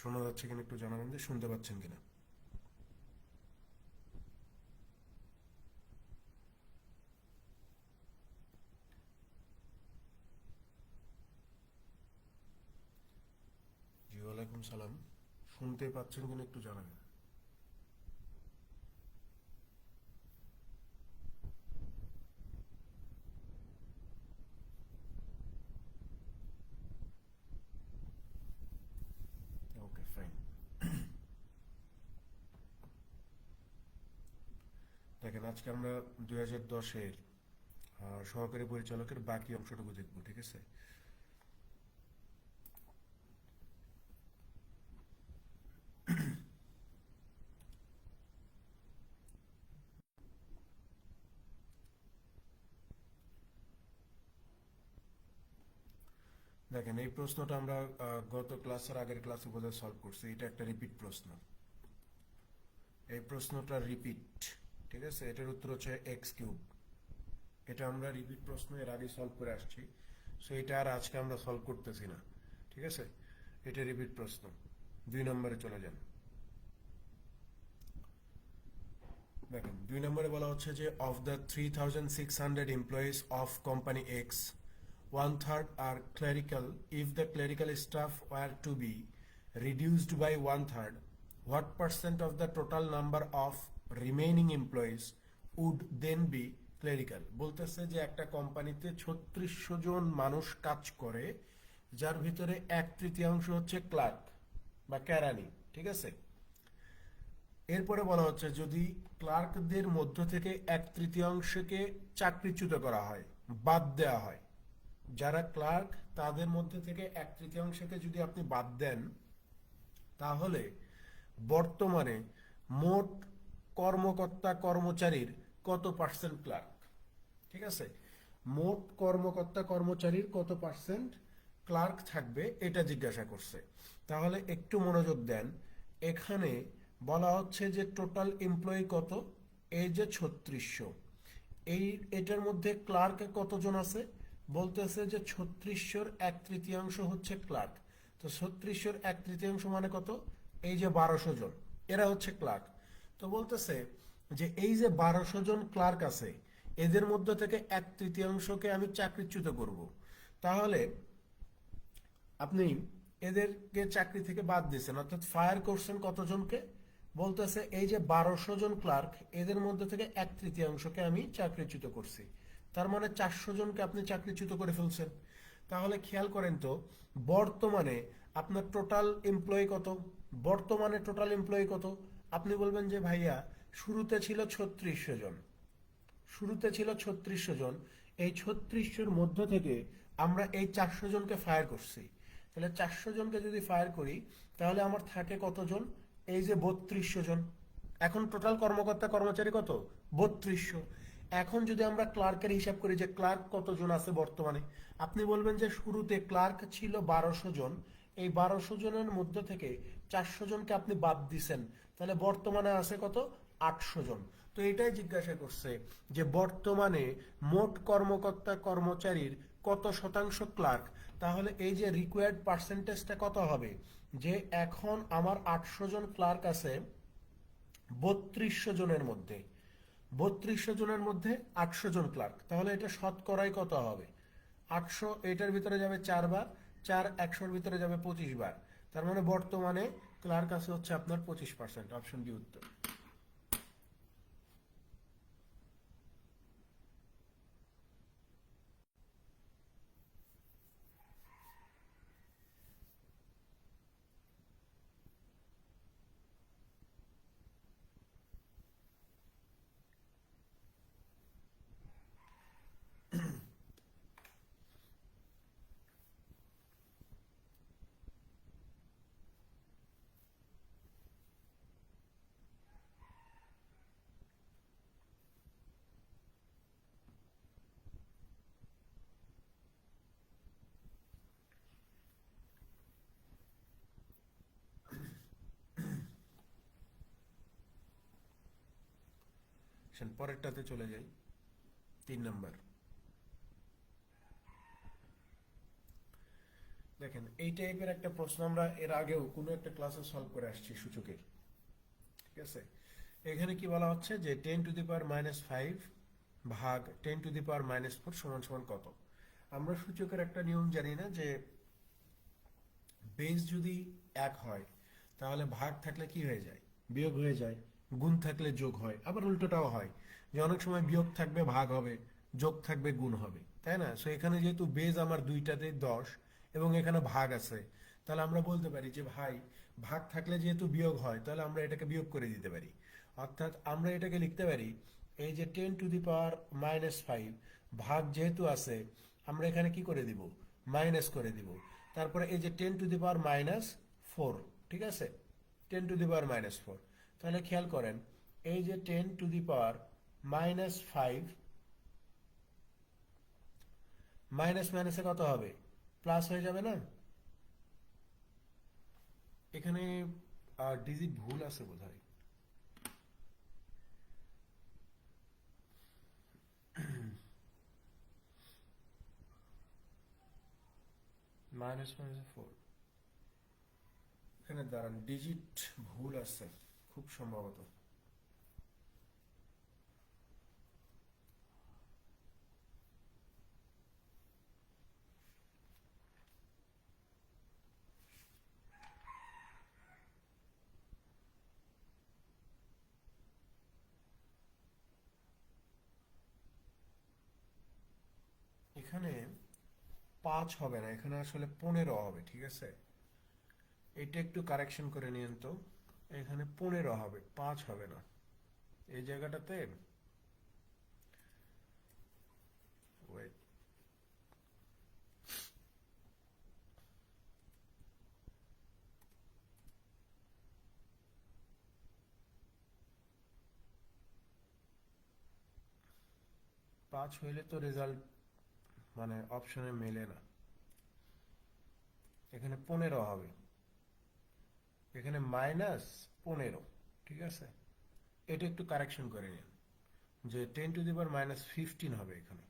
শোনা যাচ্ছে কিনা একটু জানাবেন, যে শুনতে পাচ্ছেন কিনা। জি, ওয়ালাইকুম সালাম। শুনতে পাচ্ছেন কিনা একটু জানাবেন। ওকে, ফাইন। দেখেন, আজকে আমরা 2010-এর সহকারী পরিচালকের বাকি অংশটুকু দেখব, ঠিক আছে? দেখেন, এই প্রশ্নটা আমরা গত ক্লাসের আগের ক্লাসে বোধহয় সলভ করছি। এটা একটা রিপিট প্রশ্ন। এই প্রশ্নটা রিপিট, ঠিক আছে? এটার উত্তর হচ্ছে এক্স কিউব। এটা আমরা রিপিট প্রশ্ন এর আগে সলভ করে আসছি, সো এটা আর আজকে আমরা সলভ করতেছি না, ঠিক আছে? এটা রিপিট প্রশ্ন। 2 নম্বরে চলে যান। দেখেন, 2 নম্বরে বলা হচ্ছে যে of the 3600 employees of company X, 1/3 আর clerical. If the clerical staff were to be reduced by 1/3, what percent of the total number of remaining employees would then be clerical? বলতেছে যে একটা কোম্পানিতে 3600 জন মানুষ কাজ করে, যার ভিতরে 1/3 হচ্ছে ক্লার্ক বা কেরানি, ঠিক আছে? এরপরে বলা হচ্ছে যদি ক্লার্কদের মধ্য থেকে 1/3কে চাকরিচ্যুত করা হয়, বাদ দেওয়া হয়। যারা ক্লার্ক তাদের মধ্যে থেকে 1/3কে যদি আপনি বাদ দেন, তাহলে বর্তমানে মোট কর্মকর্তা কর্মচারীর কত পার্সেন্ট ক্লার্ক? ঠিক আছে? মোট কর্মকর্তা কর্মচারীর কত পার্সেন্ট ক্লার্ক থাকবে, এটা জিজ্ঞাসা করছে। তাহলে একটু মনোযোগ দেন। এখানে বলা হচ্ছে যে টোটাল এমপ্লয়ি কত? এই যে 3600, এটার মধ্যে ক্লার্ক কতজন আছে? বলতেছে যে 3600-র 1/3 হচ্ছে ক্লার্ক। তো 3600-র 1/3 মানে কত? এই যে 1200 জন, এরা হচ্ছে ক্লার্ক। তো বলতেছে যে এই যে 1200 জন ক্লার্ক আছে, এদের মধ্যে থেকে 1/3কে আমি চাকরিচ্যুত করব। তাহলে আপনি এদেরকে চাকরি থেকে বাদ দিয়েছেন, অর্থাৎ ফায়ার করছেন কতজনকে? বলতেছে এই যে 1200 জন ক্লার্ক, এদের মধ্যে থেকে 1/3কে আমি চাকরিচ্যুত করছি। তার মানে 400 জনকে আপনি চাকরিচ্যুত করে ফেলছেন। তাহলে খেয়াল করেন তো, বর্তমানে আপনার টোটাল এমপ্লয়ি কত? বর্তমানে টোটাল এমপ্লয়ি কত? আপনি বলবেন যে ভাইয়া, শুরুতে ছিল 3600 জন। শুরুতে ছিল 3600 জন। এই 3600-র মধ্য থেকে আমরা এই 400 জনকে ফায়ার করছি। তাহলে 400 জনকে যদি ফায়ার করি, তাহলে আমার থাকে কতজন? এই যে 3200 জন। এখন টোটাল কর্মকর্তা কর্মচারী কত? 3200। এখন যদি আমরা ক্লার্কের হিসাব করি যে ক্লার্ক কতজন আছে বর্তমানে, আপনি বলবেন যে শুরুতে ক্লার্ক ছিল 1200 জন। এই 1200 জনের মধ্য থেকে 400 জনকে আপনি বাদ দিছেন, তাহলে বর্তমানে আছে কত? 800 জন। তো এটাই জিজ্ঞাসা করছে যে বর্তমানে মোট কর্মকর্তা কর্মচারীর কত শতাংশ ক্লার্ক। তাহলে এই যে রিকোয়ার্ড পার্সেন্টেজটা কত হবে? যে এখন আমার 800 জন ক্লার্ক আছে 3200 জনের মধ্যে, 3200 জনের মধ্যে 800 জন ক্লার্ক, তাহলে এটা শতকরাই কত হবে? 800 এটার ভিতরে যাবে 4 বার, 4 100-র ভিতরে যাবে 25 বার। তার মানে বর্তমানে ক্লার্ক আছে হচ্ছে আপনার 25%। অপশন ডি উত্তর। পরেরটাতে চলে যাই। 3 নাম্বার। দেখেন এই টাইপের একটা প্রশ্ন আমরা এর আগেও কোনো একটা ক্লাসে সলভ করে আসছি সূচকের, ঠিক আছে। এখানে কি বলা হচ্ছে যে 10⁻⁻5 ভাগ 10⁻⁻4 সমান সমান কত। আমরা সূচকের একটা নিয়ম জানি না যে বেস যদি 1 হয় তাহলে ভাগ থাকলে কি হয়ে যায়, বিয়োগ হয়ে যায়, গুণ থাকলে যোগ হয়, আবার উল্টোটাও হয় যে অনেক সময় বিয়োগ থাকবে ভাগ হবে, যোগ থাকবে গুণ হবে, তাই না। সো এখানে যেহেতু বেস আমার দুইটাতে 10 এবং এখানে ভাগ আছে, তাহলে আমরা বলতে পারি যে ভাই ভাগ থাকলে যেহেতু বিয়োগ হয় তাহলে আমরা এটাকে বিয়োগ করে দিতে পারি। অর্থাৎ আমরা এটাকে লিখতে পারি এই যে 10⁻⁻5 ভাগ যেহেতু আছে আমরা এখানে কি করে দিব, মাইনাস করে দিব। তারপরে এই যে 10⁻⁻4, ঠিক আছে, 10⁻⁻4, তাহলে খেয়াল করেন এই যে 10⁻⁻5 মাইনাস মাইনাসে কত হবে, প্লাস হয়ে যাবে না। এখানে ডিজিট ভুল আছে বোধহয়, মাইনাস মাইনাস 4, এখানে দাঁড়ান ডিজিট ভুল আছে খুব সম্ভবত। এখানে 5 হবে না, এখানে আসলে 15 হবে, ঠিক আছে। এটা একটু কারেকশন করে নিন তো, এখানে 15 হবে, 5 হবে না এই জায়গাটাতে। ওয়েট, পাঁচ হইলে তো রেজাল্ট মানে অপশনে মেলে না, এখানে 15 হবে, এখানে -15, ঠিক আছে। এটা একটু কারেকশন করে নিন যে 10⁻⁻15 হবে এখানে।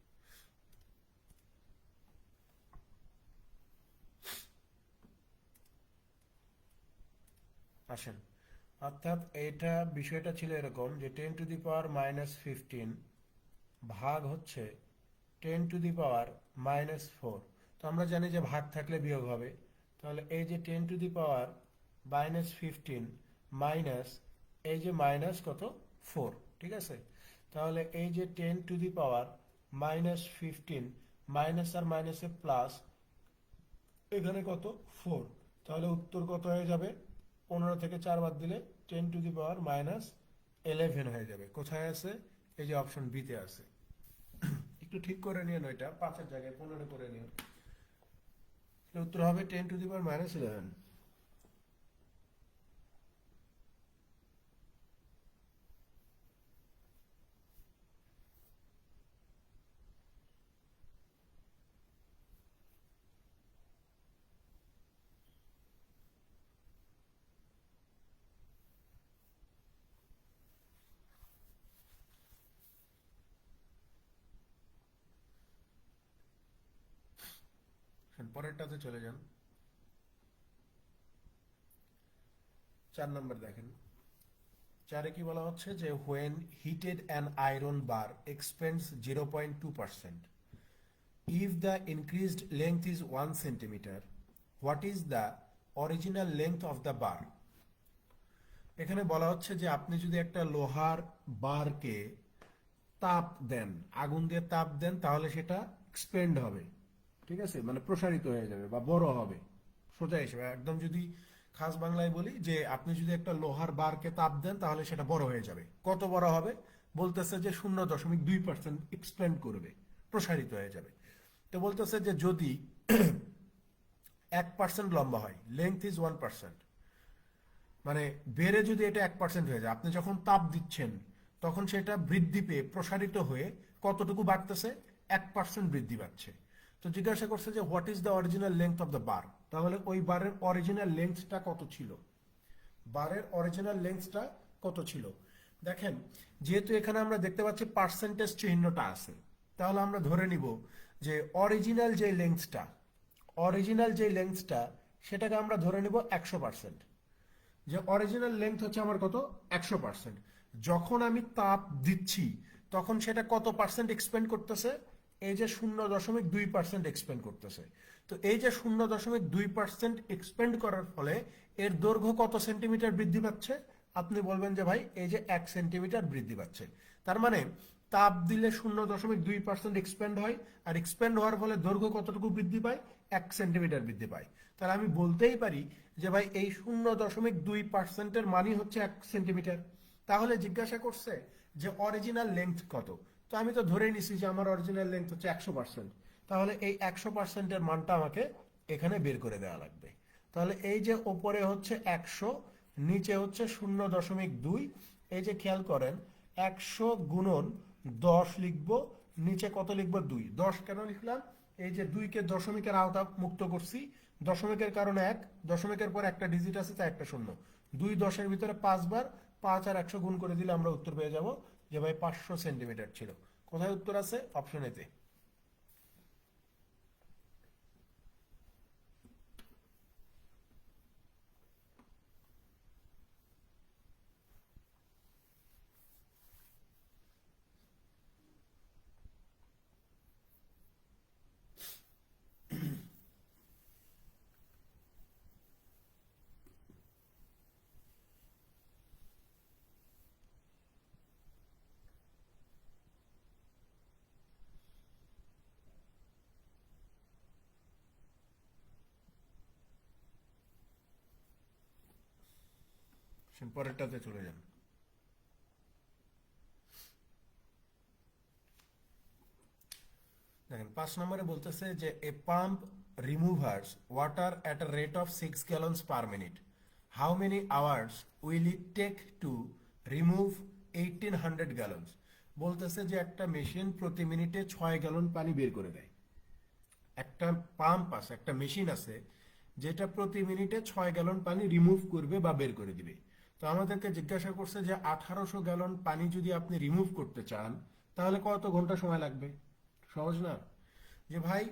আসেন, অর্থাৎ এটা বিষয়টা ছিল এরকম যে 10⁻⁻15 ভাগ হচ্ছে 10⁻⁻4। তো আমরা জানি যে ভাগ থাকলে বিয়োগ হবে, তাহলে এই যে 10⁻⁻15 মাইনাস এই যে মাইনাস কত 4, ঠিক আছে। তাহলে এই যে 10⁻⁻15 মাইনাস আর মাইনাসে প্লাস, এখানে কত 4, তাহলে উত্তর কত হয়ে যাবে, 15 থেকে 4 বাদ দিলে 10⁻⁻11 হয়ে যাবে। কোথায় আছে, এই যে অপশন বিতে আছে। একটু ঠিক করে নিন, ওইটা 5-এর জায়গায় 15 করে নিন, উত্তর হবে 10⁻⁻11। পরেরটাতে চলে যান, 4 নম্বর দেখেন। 4-এ কি বলা হচ্ছে যে when heated an iron bar expands 0.2%, if the increased length is 1 centimeter, what is the original length of the bar? এখানে বলা হচ্ছে যে আপনি যদি একটা লোহার বারকে তাপ দেন, আগুন দিয়ে তাপ দেন, তাহলে সেটা এক্সপেন্ড হবে, ঠিক আছে, মানে প্রসারিত হয়ে যাবে বা বড় হবে। সোজা হিসেবে একদম যদি খাস বাংলায় বলি যে আপনি যদি একটা লোহার বারকে তাপ দেন তাহলে সেটা বড় হয়ে যাবে। কত বড় হবে বলতেছে যে 0.2% এক্সপেন্ড করবে, প্রসারিত হয়ে যাবে। তো বলতেছে যে যদি 1% লম্বা হয়, লেন্থ ইজ 1%, মানে বেড়ে যদি এটা 1% হয়ে যায়, আপনি যখন তাপ দিচ্ছেন তখন সেটা বৃদ্ধি পেয়ে প্রসারিত হয়ে কতটুকু বাড়তেছে, 1% বৃদ্ধি পাচ্ছে। তো জিজ্ঞাসা করছে যে what is the original length of the bar, তাহলে ওই বারের অরিজিনাল লেন্থটা কত ছিল, বারের অরিজিনাল লেন্থটা কত ছিল। দেখেন যেহেতু এখানে আমরা দেখতে পাচ্ছি পার্সেন্টেজ চিহ্নটা আছে, তাহলে আমরা ধরে নিব যে অরিজিনাল যে লেন্থটা, অরিজিনাল যে লেন্থটা সেটাকে আমরা ধরে নিব 100%। যে অরিজিনাল লেন্থ হচ্ছে আমার কত, 100%। যখন আমি তাপ দিচ্ছি তখন সেটা কত পার্সেন্ট এক্সপেন্ড করতেছে, এই যে 0.2% এক্সপেন্ড করতেছে। তো এই যে 0.2% এক্সপেন্ড করার ফলে এর দৈর্ঘ্য কত সেন্টিমিটার বৃদ্ধি পাচ্ছে, আপনি বলবেন যে ভাই এই যে 1 সেন্টিমিটার বৃদ্ধি পাচ্ছে। তার মানে তাপ দিলে 0.2% এক্সপেন্ড হয়, আর এক্সপেন্ড হওয়ার ফলে দৈর্ঘ্য কতটুকু বৃদ্ধি পায়, 1 সেন্টিমিটার বৃদ্ধি পায়। তাহলে আমি বলতেই পারি যে ভাই এই 0.2%-এর মানই হচ্ছে 1 সেন্টিমিটার। তাহলে জিজ্ঞাসা করছে যে অরিজিনাল লেন্থ কত, তো আমি তো ধরে নিছি যে আমার অরিজিনাল লেন্থ হচ্ছে 100%। তাহলে এই 100%-এর মানটা আমাকে এখানে বের করে দেওয়া লাগবে। তাহলে এই যে ওপরে হচ্ছে 100, নিচে হচ্ছে 0.2, এই যে খেয়াল করেন 100 গুণন 10 লিখবো, নিচে কত লিখবো 2। 10 কেন লিখলাম, এই যে 2-কে দশমিকের আওতা মুক্ত করছি, দশমিকের কারণে 1, দশমিকের পর একটা ডিজিট আছে তাই একটা শূন্য। 2 10-এর ভিতরে 5 বার, 5 আর 100 গুণ করে দিলে আমরা উত্তর পেয়ে যাব যে ভাই 500 সেন্টিমিটার ছিল। কোথায় উত্তর আছে, অপশন এতে। পরেরটাতে চলে যান। দেখেন 5 নম্বরে বলতেছে যে a pump removers water at a rate of 6 gallons per minute, how many hours will it take to remove 1800 gallons. বলতেছে যে একটা মেশিন প্রতি মিনিটে 6 গ্যালন পানি বের করে দেয়। একটা পাম্প আছে, একটা মেশিন আছে যেটা প্রতি মিনিটে 6 গ্যালন পানি রিমুভ করবে বা বের করে দিবে। তো আমাদেরকে জিজ্ঞাসা করছে যে 1800 গ্যালন পানি যদি আপনি রিমুভ করতে চান তাহলে কত ঘন্টা সময় লাগবে। সহজ না, যে ভাই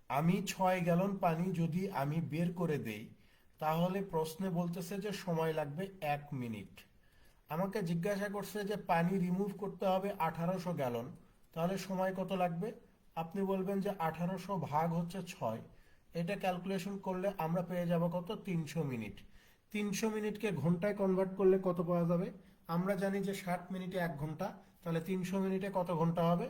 আমি 6 গ্যালন পানি যদি আমি বের করে দেই তাহলে প্রশ্নে বলতেছে যে সময় লাগবে 1 মিনিট। আমাকে জিজ্ঞাসা করছে যে পানি রিমুভ করতে হবে 1800 গ্যালন, তাহলে সময় কত লাগবে। আপনি বলবেন যে 1800 ভাগ হচ্ছে 6, এটা ক্যালকুলেশন করলে আমরা পেয়ে যাব কত, 300 মিনিট। 300 মিনিটকে ঘন্টায় কনভার্ট করলে কত পাওয়া যাবে, আমরা জানি যে 60 মিনিটে 1 ঘন্টা, তাহলে 300 মিনিটে কত ঘন্টা হবে,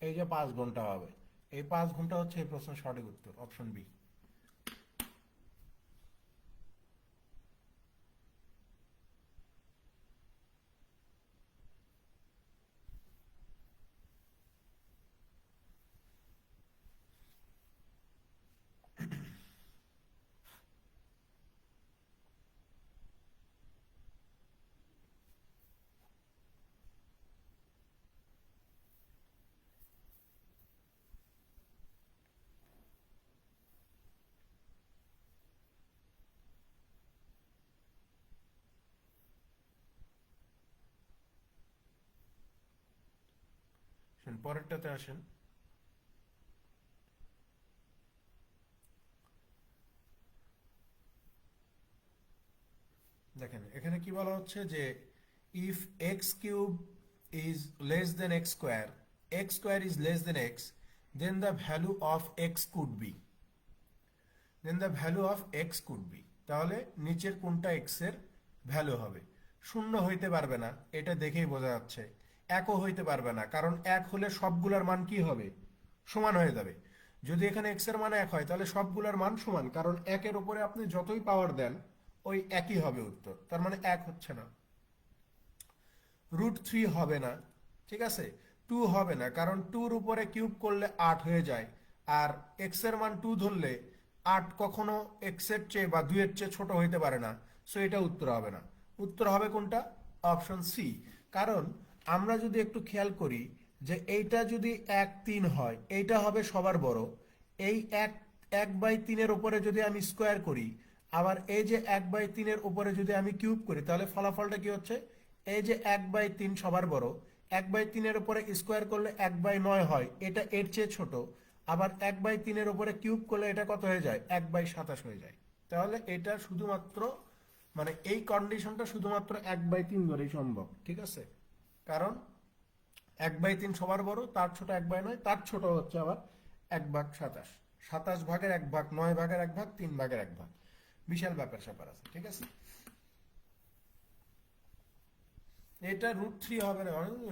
এই যে 5 ঘন্টা হবে। এই 5 ঘন্টা হচ্ছে এই প্রশ্নের সঠিক উত্তর, অপশন বি। পরেরটাতে আসেন। দেখেন এখানে কি বলা হচ্ছে যে if x cube is less than x square, x square is less than x, then the value of x could be, then the value of x could be. তাহলে নিচের কোনটা এক্স এর ভ্যালু হবে। শূন্য হইতে পারবে না, এটা দেখেই বোঝা যাচ্ছে। একও হইতে পারবে না, কারণ এক হলে সবগুলার মান কি হবে, সমান হয়ে যাবে। যদি এখানে এক্স এর মান 1 হয় তাহলে সবগুলার মান সমান, কারণ একের উপরে আপনি যতই পাওয়ার দেন ওই একই হবে উত্তর, তার মানে এক হচ্ছে না। √3 হবে না, ঠিক আছে। 2 হবে না, কারণ 2-র উপরে কিউব করলে 8 হয়ে যায়, আর এক্স এর মান 2 ধরলে 8 কখনো এক্স এর চেয়ে বা 2-এর চেয়ে ছোট হইতে পারে না, সো এটা উত্তর হবে না। উত্তর হবে কোনটা, অপশন সি। কারণ আমরা যদি একটু খেয়াল করি যে এইটা যদি 1/3 হয়, এইটা হবে সবার বড়। এই 1/3-এর উপরে যদি আমি স্কোয়ার করি, আবার এই যে 1/3-এর উপরে যদি আমি কিউব করি, তাহলে ফলাফলটা কি হচ্ছে, এই যে 1/3 সবার বড়, 1/3-এর উপরে স্কোয়ার করলে 1/9 হয়, এটা এর চেয়ে ছোট। আবার 1/3 উপরে কিউব করলে এটা কত হয়ে যায়, 1/27 হয়ে যায়। তাহলে এটা শুধুমাত্র মানে এই কন্ডিশনটা শুধুমাত্র 1/3 ধরেই সম্ভব, ঠিক আছে? কারণ 1/3 সবার বড়, তার ছোট 1/9, তার ছোট হচ্ছে আবার 1/27, 27 ভাগের 1 ভাগ, 9 ভাগের 1 ভাগ, 3 ভাগের 1 ভাগ, বিশাল ব্যাপার স্যাপার আছে, ঠিক আছে? এটা √3 হবে না,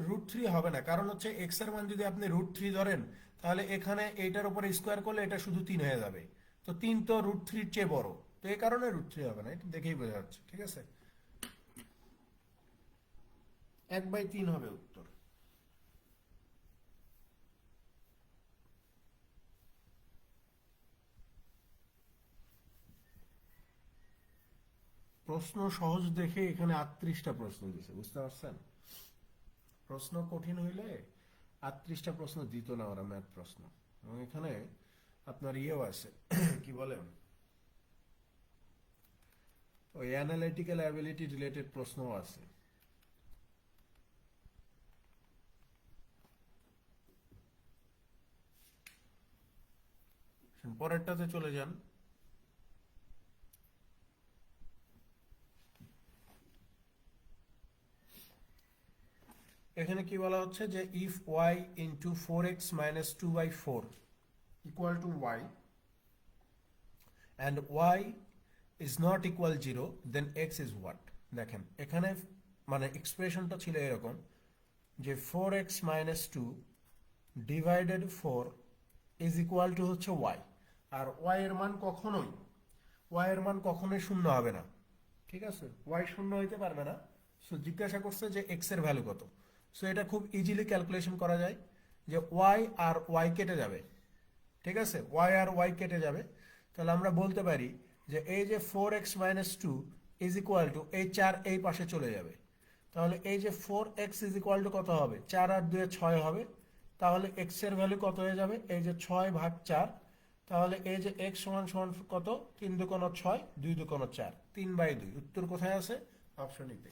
√3 হবে না, কারণ হচ্ছে এক্স এর মান যদি আপনি √3 ধরেন, তাহলে এখানে এইটার উপরে স্কোয়ার করলে এটা শুধু 3 হয়ে যাবে। তো 3 তো √3 চেয়ে বড়, তো এই কারণে √3 হবে না, এটা দেখেই বোঝা যাচ্ছে, ঠিক আছে? 1/3 হবে উত্তর। প্রশ্ন সহজ দেখে এখানে 38টা প্রশ্ন দিছে, বুঝতে পারছেন? প্রশ্ন কঠিন হইলে 38টা প্রশ্ন দিত না ওরা, ম্যাথ প্রশ্ন। এবং এখানে আপনার ইয়েও আছে কি বলে, ওই অ্যানালিটিক্যাল অ্যাবিলিটি রিলেটেড প্রশ্নও আছে। পরেরটাতে চলে যান। এখানে কি বলা হচ্ছে যে if y into 4x minus 2/4 equal to y and y is not equal 0, then x is what. দেখেন এখানে মানে এক্সপ্রেশনটা ছিল এরকম যে 4x minus 2 divided 4 is equal to হচ্ছে ওয়াই। আর ওয়াই এর মান কখনোই, ওয়াই এর মান কখনোই শূন্য হবে না, ঠিক আছে? ওয়াই শূন্য হইতে পারবে না। সো জিজ্ঞাসা করছে যে এক্স এর ভ্যালু কত। সো এটা খুব ইজিলি ক্যালকুলেশন করা যায় যে ওয়াই আর ওয়াই কেটে যাবে, ঠিক আছে? ওয়াই আর ওয়াই কেটে যাবে। তাহলে আমরা বলতে পারি যে এই যে 4x minus 2 is equal two এই 4 এই পাশে চলে যাবে। তাহলে এই যে 4x ইজ ইকুয়াল টু কত হবে, 4 আর 2 6 হবে। তাহলে x এর ভ্যালু কত হয়ে যাবে, এই যে 6/4। তাহলে এই যে x সমান সমান কত, 3 2 6, 2 2 4, 3/2। উত্তর কোথায় আছে, অপশন ই তে।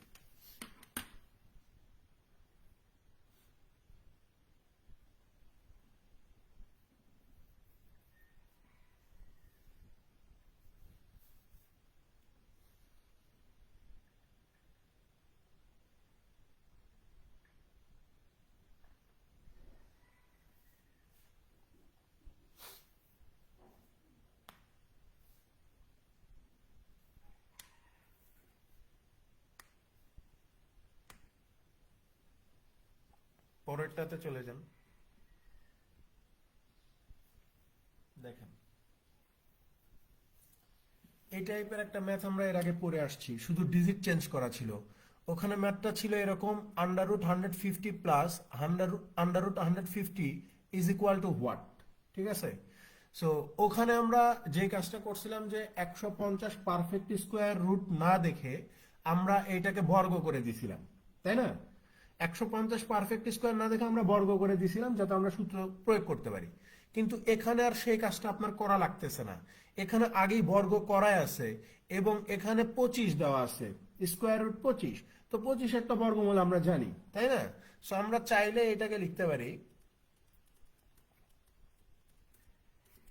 পরেরটাতে চলে যান। দেখেন এই টাইপের একটা ম্যাথ আমরা এর আগে পড়ে আসছি, শুধু ডিজিট চেঞ্জ করা ছিল। ওখানে ম্যাথটা ছিল এরকম, √150 plus √150 is equal two what, ঠিক আছে? সো ওখানে আমরা যে কাজটা করছিলাম যে 150 পারফেক্ট স্কোয়ার রুট না দেখে আমরা এইটাকে বর্গ করে দিছিলাম, তাই না? 150 পারফেক্ট স্কোয়ার না দেখে আমরা বর্গ করে দিছিলাম যাতে আমরা সূত্র প্রয়োগ করতে পারি। কিন্তু এখানে আর সেই কাজটা আপনার করা লাগতেছে না, এখানে আগেই বর্গ করাই আছে এবং এখানে 25 দেওয়া আছে, স্কোয়ার রুট 25। তো 25 একটা বর্গমূল আমরা জানি, তাই না? সো আমরা চাইলে এটাকে লিখতে পারি,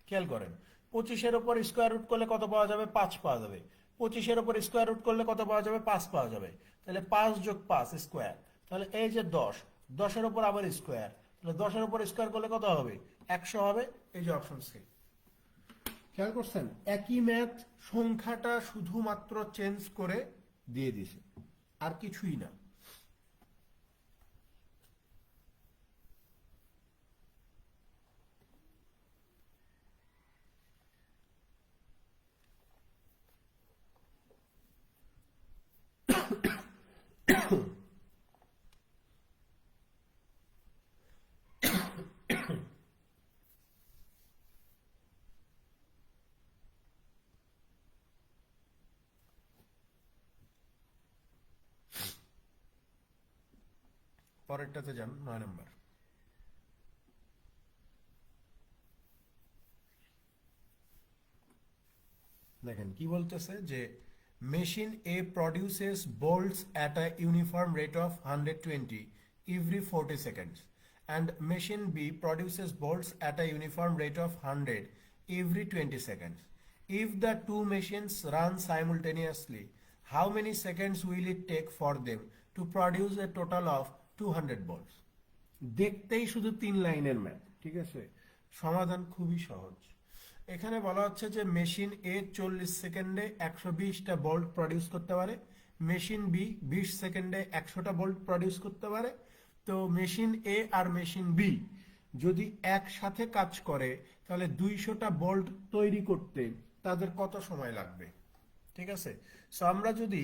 খেয়াল করেন, 25-এর উপর স্কোয়ার রুট করলে কত পাওয়া যাবে, 5 পাওয়া যাবে। 25-এর উপর স্কোয়ার রুট করলে কত পাওয়া যাবে, 5 পাওয়া যাবে। তাহলে 5 যোগ 5 স্কোয়ার, তাহলে এই যে 10, 10-এর উপর আবার স্কোয়ার, তাহলে 10-এর উপর স্কোয়ার করলে কত হবে, 100 হবে। এই যে অপশন সি। খেয়াল করছেন, একই ম্যাথ, সংখ্যাটা শুধুমাত্র চেঞ্জ করে দিয়ে দিছে, আর কিছুই না। পরেরটাতে যান, 9 নম্বর। দেখেন কি বলতেছে যে machine A produces Bolts at a uniform rate of 120 every 40 seconds and machine B produces bolts at a uniform rate of 100 every 20 seconds. If the two machines run simultaneously, how many seconds will it take for them to produce a total of 200 bolts? দেখতেই শুধু 3 লাইনের math, ঠিক আছে? সমাধান খুবই সহজ। এখানে বলা হচ্ছে যে মেশিন এ 40 সেকেন্ডে 120টা বোল্ট প্রডিউস করতে পারে, মেশিন বি 20 সেকেন্ডে 100টা বোল্ট প্রডিউস করতে পারে। তো মেশিন এ আর মেশিন বি যদি একসাথে কাজ করে তাহলে 200টা বোল্ট তৈরি করতে তাদের কত সময় লাগবে? ঠিক আছে, সো আমরা যদি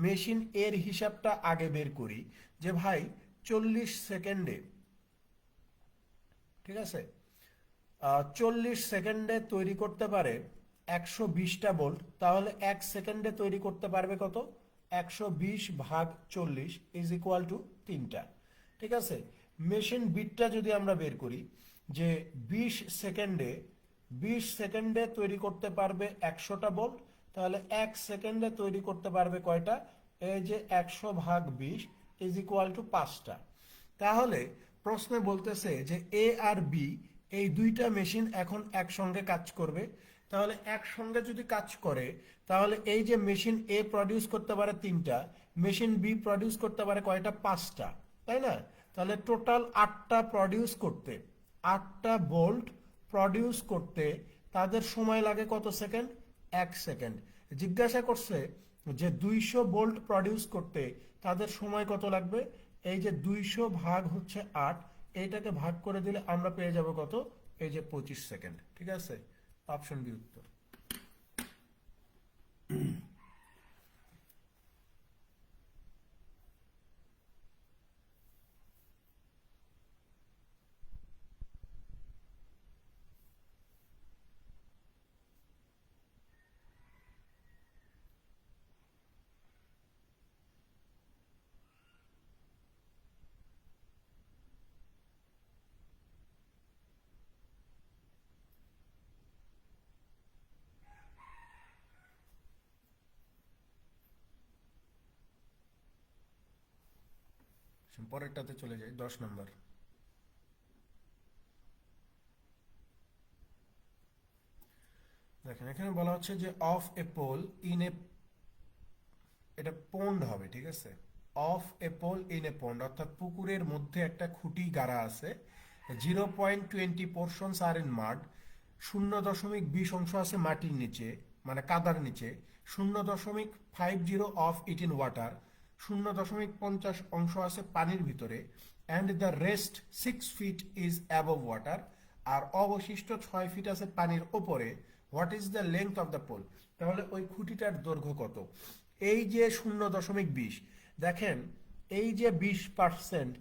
মেশিন এর হিসাবটা আগে বের করি যে ভাই 40 সেকেন্ডে, ঠিক আছে, 40 সেকেন্ডে তৈরি করতে পারে 120টা বোল্ট, তাহলে 1 সেকেন্ডে তৈরি করতে পারবে কত? 120 ভাগ 40 ইজ ইকুয়াল টু 3টা। ঠিক আছে, মেশিন বিটটা যদি আমরা বের করি যে 20 সেকেন্ডে তৈরি করতে পারবে 100টা বোল্ট, তাহলে 1 সেকেন্ডে তৈরি করতে পারবে কয়টা? এই যে 100 ভাগ 20 ইজ ইকুয়াল টু 5টা। তাহলে প্রশ্নে বলতেছে যে এ আর বি এই দুইটা মেশিন এখন একসঙ্গে কাজ করবে। তাহলে একসঙ্গে যদি কাজ করে তাহলে এই যে মেশিন এ প্রডিউস করতে পারে 3টা, মেশিন বি প্রডিউস করতে পারে কয়টা? 5টা, তাই না? তাহলে টোটাল 8টা প্রডিউস করতে, 8টা বোল্ট প্রডিউস করতে তাদের সময় লাগে কত সেকেন্ড? 1 সেকেন্ড। জিজ্ঞাসা করছে যে 200 বোল্ট প্রডিউস করতে তাদের সময় কত লাগবে? এই যে 200 ভাগ হচ্ছে 8, এইটাকে ভাগ করে দিলে আমরা পেয়ে যাব কত? এই যে 25 সেকেন্ড। ঠিক আছে, অপশন বি উত্তর। পরেরটাতে চলে যাই, 10 নম্বর। দেখেন এখানে বলা হচ্ছে যে of a pole in a, এটা পন্ড হবে, ঠিক আছে? Of a pole in a pond অর্থাৎ পুকুরের মধ্যে একটা খুঁটি গাড়া আছে। 0.20 পোর্শনস আর ইন মাড, 0.20 অংশ আছে মাটির নিচে, মানে কাদার নিচে। 0.50 অফ ইট ইন ওয়াটার, 0.50 অংশ আছে পানির ভিতরে। And the rest 6 feet is above water, আর অবশিষ্ট 6 ফিট আছে পানির ওপরে। What is the length of the pole? তাহলে ওই খুঁটিটার দৈর্ঘ্য কত? এই যে 0.20, দেখেন এই যে 20%,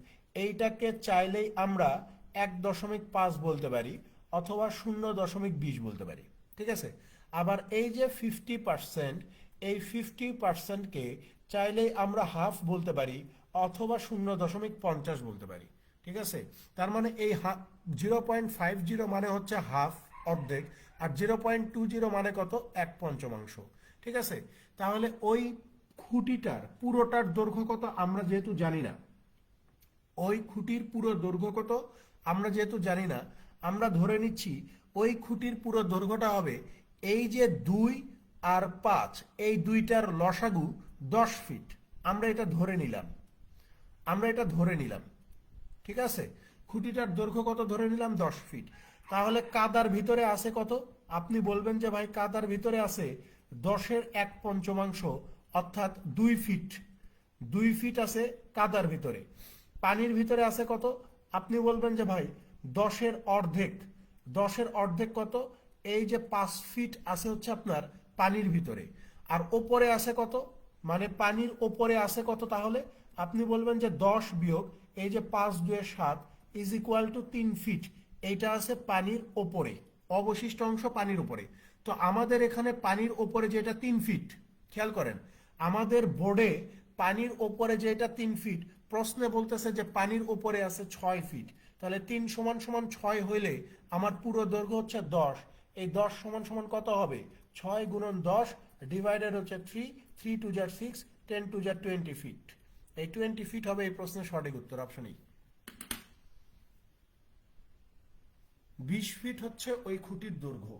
এইটাকে চাইলেই আমরা 1.5 বলতে পারি অথবা 0.20 বলতে পারি, ঠিক আছে? আবার এই যে 50%, এই 50%কে চাইলেই আমরা হাফ বলতে পারি অথবা 0.50 বলতে পারি, ঠিক আছে? তার মানে এই 0.50 মানে হচ্ছে হাফ, অর্ধেক, আর 0.20 মানে কত? 1/5। ঠিক আছে, তাহলে ওই খুঁটিটার পুরোটার দৈর্ঘ্য কত আমরা যেহেতু জানি না, ওই খুঁটির পুরো দৈর্ঘ্য কত আমরা যেহেতু জানি না, আমরা ধরে নিচ্ছি ওই খুঁটির পুরো দৈর্ঘ্যটা হবে এই যে 2 আর 5, এই দুইটার লসাগু 10 ফিট। আমরা এটা ধরে নিলাম, ঠিক আছে? খুঁটিটার দৈর্ঘ্য কত ধরে নিলাম? 10 ফিট। তাহলে কাদার ভিতরে আছে কত? আপনি বলবেন যে ভাই কাদার ভিতরে আছে 10-এর 1/5, অর্থাৎ 2 ফিট। 2 ফিট আছে কাদার ভিতরে। পানির ভিতরে আছে কত? আপনি বলবেন যে ভাই 10-এর অর্ধেক। 10-এর অর্ধেক কত? এই যে 5 ফিট আছে হচ্ছে আপনার পানির ভিতরে। আর ওপরে আছে কত? মানে পানির ওপরে আছে কত? তাহলে আপনি বলবেন যে 10 বিয়োগ এই যে 5×2=7 ইজ ইকুয়াল টু 3 ফিট। এইটা আছে পানির ওপরে, অবশিষ্ট অংশ পানির উপরে। তো আমাদের এখানে পানির ওপরে যেটা 3 ফিট, খেয়াল করেন আমাদের বোর্ডে পানির ওপরে যেটা 3 ফিট, প্রশ্নে বলতেছে যে পানির ওপরে আছে 6 ফিট। তাহলে 3 সমান সমান 6 হইলে আমার পুরো দৈর্ঘ্য হচ্ছে 10। এই 10 সমান সমান কত হবে? 6 গুণন 10 ডিভাইডেড হচ্ছে 3, 3 2 যা 6, 10 2 যা 20 ফিট। এই 20 ফিট হবে এই প্রশ্নের সঠিক উত্তর, অপশন ই। 20 ফিট হচ্ছে ওই খুঁটির দৈর্ঘ্য।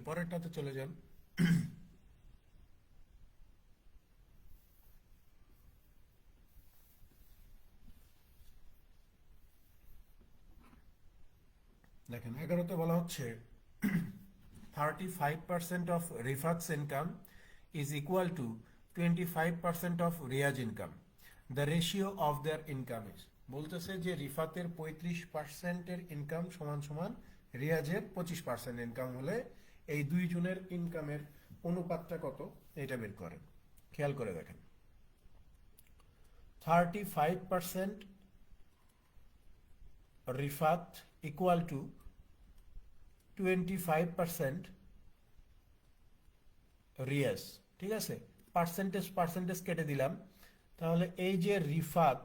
পরেরটাতে চলে যান। দেখেন 11তে বলা হচ্ছে 35% of Rifat's income is equal to 25% of Riyaz income. The ratio of their income is, বলতেছে যে রিফাতের 35%-এর ইনকাম সমান সমান রিয়াজের 25% ইনকাম হলে এই দুইজনের ইনকামের অনুপাতটা কত এটা বের করেন। খেয়াল করে দেখেন 35% রিফাত ইকুয়াল টু 25% রিয়াজ, ঠিক আছে। পার্সেন্টেজ কেটে দিলাম, তাহলে এই যে রিফাত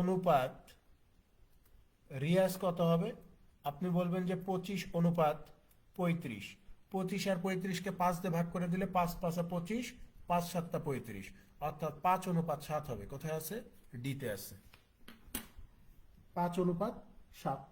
অনুপাত রিয়াজ কত হবে? আপনি বলবেন যে 25 অনুপাত 35, 25 আর 35-কে 5 দিয়ে ভাগ করে দিলে 5 5 25, 5 7 35, অর্থাৎ 5 অনুপাত 7 হবে। কোথায় আছে? ডিতে আছে, 5 অনুপাত 7।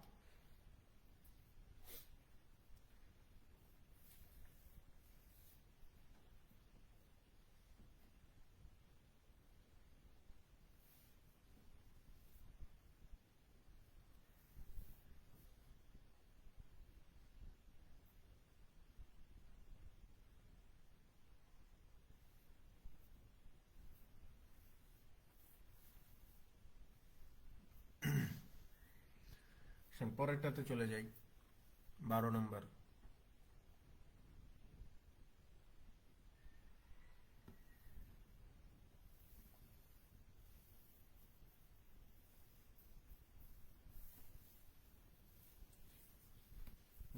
পরেরটাতে চলে যাই, 12 নম্বর।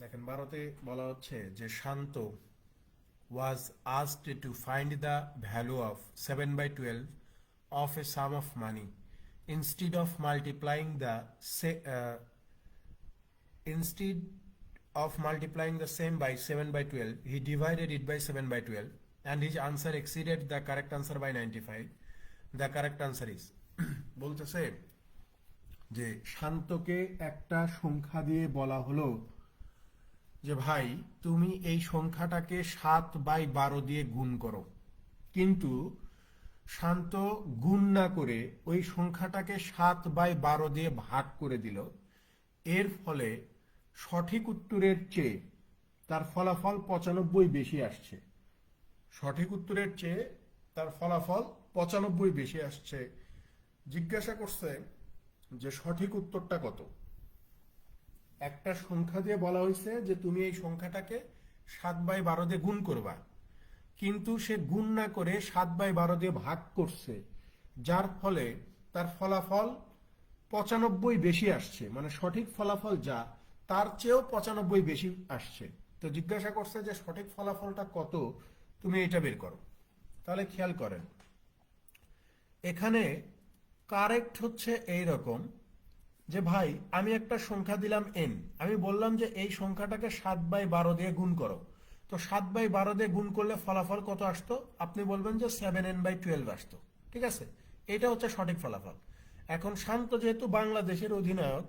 দেখেন 12তে বলা হচ্ছে যে শান্ত was asked to find the value of 7/12 of a sum of money. Instead of multiplying the same by 7/12, he divided it by 7/12 and his answer exceeded the correct answer by 95. The correct answer is বলতেছে যে শান্তকে একটা সংখ্যা দিয়ে বলা হলো যে ভাই তুমি এই সংখ্যাটাকে 7/12 দিয়ে গুণ করো, কিন্তু শান্ত গুণ না করে ওই সংখ্যাটাকে 7/12 দিয়ে ভাগ করে দিল। এর ফলে সঠিক উত্তরের চেয়ে তার ফলাফল 95 বেশি আসছে। সঠিক উত্তরের চেয়ে তার ফলাফল 95 বেশি আসছে। জিজ্ঞাসা করছে যে সঠিক উত্তরটা কত। একটা সংখ্যা দিয়ে বলা হয়েছে যে তুমি এই সংখ্যাটাকে 7/12 দিয়ে গুণ করবা, কিন্তু সে গুণ না করে 7/12 দিয়ে ভাগ করছে, যার ফলে তার ফলাফল 95 বেশি আসছে। মানে সঠিক ফলাফল যা তার চেয়েও 95 বেশি আসছে। তো জিজ্ঞাসা করছে যে সঠিক ফলাফলটা কত, তুমি এটা বের করো। তাহলে খেয়াল করেন এখানে কারেক্ট হচ্ছে এই রকম যে ভাই আমি একটা সংখ্যা দিলাম n, আমি বললাম যে এই সংখ্যাটাকে 7/12 দিয়ে গুণ করো। তো 7/12 দিয়ে গুণ করলে ফলাফল কত আসতো? আপনি বলবেন যে 7n/12 আসতো, ঠিক আছে। এটা হচ্ছে সঠিক ফলাফল। এখন শান্ত যেহেতু বাংলাদেশের অধিনায়ক,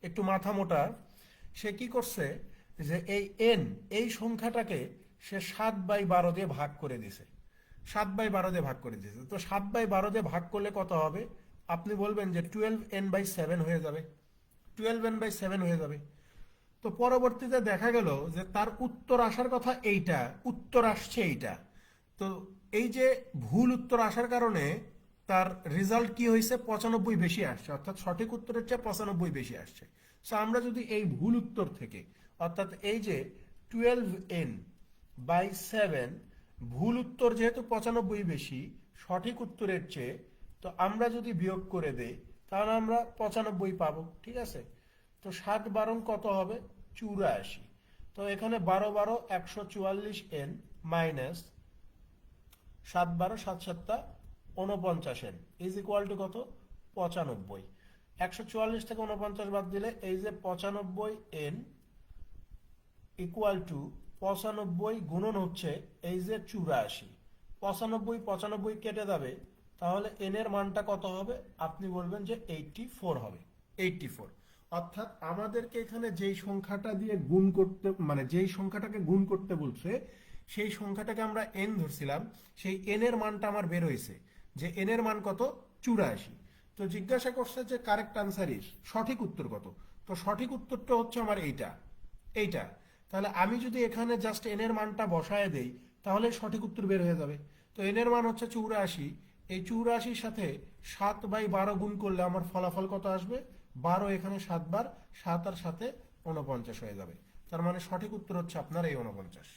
একটু মাথা মোটা, সে কি করছে যে এই সংখ্যাটাকে সে 7/12 দিয়ে ভাগ করে দিছে। 7/12 দিয়ে ভাগ করে দিয়েছে। তো 7/12 দিয়ে ভাগ করলে কত হবে? আপনি বলবেন যে 12n/7 হয়ে যাবে, 12n/7 হয়ে যাবে। তো পরবর্তীতে দেখা গেল যে তার উত্তর আসার কথা এইটা, উত্তর আসছে এইটা। তো এই যে ভুল উত্তর আসার কারণে তার রেজাল্ট কি হয়েছে? 95 বেশি আসছে, অর্থাৎ সঠিক উত্তরের চেয়ে 95 বেশি আসছে। সো আমরা যদি এই ভুল উত্তর থেকে, অর্থাৎ এই যে 12n/7, ভুল উত্তর যেহেতু 95 বেশি সঠিক উত্তরের চেয়ে, তো আমরা যদি বিয়োগ করে দেই তাহলে আমরা 95 পাবো, ঠিক আছে। তো 7 কত হবে 84। তো এখানে 12 144 n minus 7 7 49 n is equal two কত 95। 144 থেকে 49 বাদ দিলে এই যে 95 n ইকুয়াল টু 95 গুণন হচ্ছে এই যে 84। 95 কেটে যাবে, তাহলে n এর মানটা কত হবে আপনি বলবেন যে 84 হবে। 84 অর্থাৎ আমাদেরকে এখানে যেই সংখ্যাটা দিয়ে গুণ করতে মানে যেই সংখ্যাটাকে গুণ করতে বলছে সেই সংখ্যাটাকে আমরা n ধরছিলাম, সেই n এর মানটা আমার বের হয়েছে যে n এর মান কত 84। তো জিজ্ঞাসা করছে যে কারেক্ট আনসার ইজ সঠিক উত্তর কত। তো সঠিক উত্তরটা হচ্ছে আমার এইটা। তাহলে আমি যদি এখানে জাস্ট n এর মানটা বসায় দেই তাহলে সঠিক উত্তর বের হয়ে যাবে। তো n এর মান হচ্ছে 84। এই 84 সাথে 7/12 গুণ করলে আমার ফলাফল কত আসবে 12 এখানে 7 বার 7 আর 7 49 হয়ে যাবে। তার মানে সঠিক উত্তর হচ্ছে আপনার এই 49।